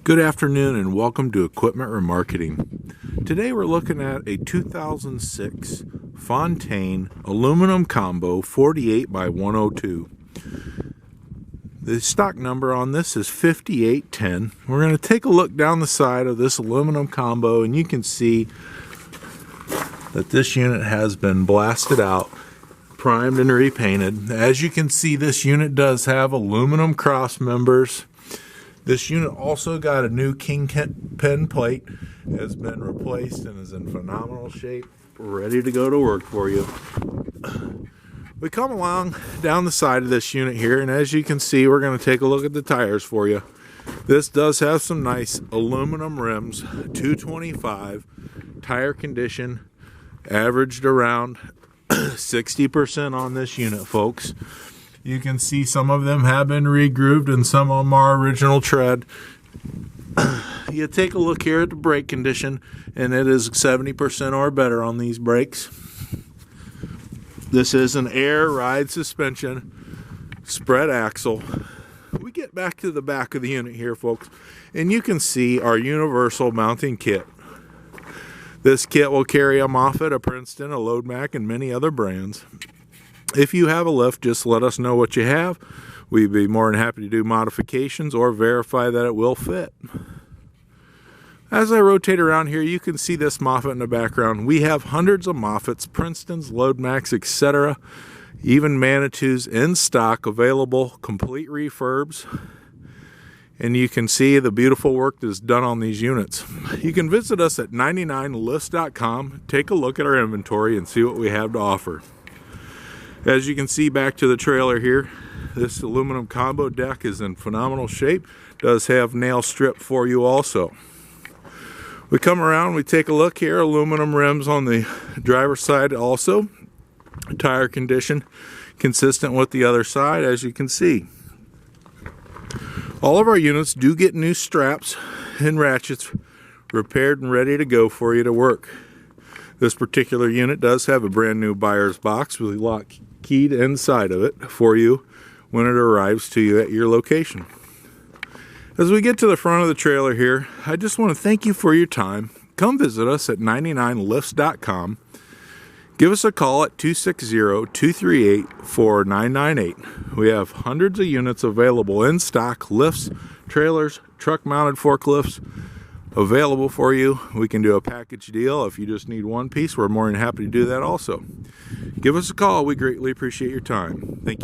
Good afternoon and welcome to Equipment Remarketing. Today we're looking at a 2006 Fontaine aluminum combo 48 by 102. The stock number on this is 5810. We're going to take a look down the side of this aluminum combo and you can see that this unit has been blasted out, primed and repainted. As you can see, this unit does have aluminum cross members. This unit also got a new kingpin plate, has been replaced and is in phenomenal shape, ready to go to work for you. We come along down the side of this unit here, and as you can see, we're going to take a look at the tires for you. This does have some nice aluminum rims, 225, tire condition, averaged around 60% on this unit, folks. You can see some of them have been re-grooved and some of them are original tread. You take a look here at the brake condition and it is 70% or better on these brakes. This is an air ride suspension, spread axle. We get back to the back of the unit here, folks, and you can see our universal mounting kit. This kit will carry a Moffett, a Princeton, a Loadmac, and many other brands. If you have a lift, just let us know what you have. We'd be more than happy to do modifications or verify that it will fit. As I rotate around here, you can see this Moffett in the background. We have hundreds of Moffetts, Princetons, Loadmacs, etc., even Manitous in stock, available, complete refurbs. And you can see the beautiful work that's done on these units. You can visit us at 99lifts.com, take a look at our inventory, and see what we have to offer. As you can see back to the trailer here, this aluminum combo deck is in phenomenal shape. Does have nail strip for you also. We come around, we take a look here, aluminum rims on the driver's side also. Tire condition consistent with the other side, as you can see. All of our units do get new straps and ratchets repaired and ready to go for you to work. This particular unit does have a brand new buyer's box with a lock keyed inside of it for you when it arrives to you at your location. As we get to the front of the trailer here, I just want to thank you for your time. Come visit us at 99lifts.com. Give us a call at 260-238-4998. We have hundreds of units available in stock, lifts, trailers, truck mounted forklifts available for you. We can do a package deal. If you just need one piece, we're more than happy to do that also. Give us a call. We greatly appreciate your time. Thank you.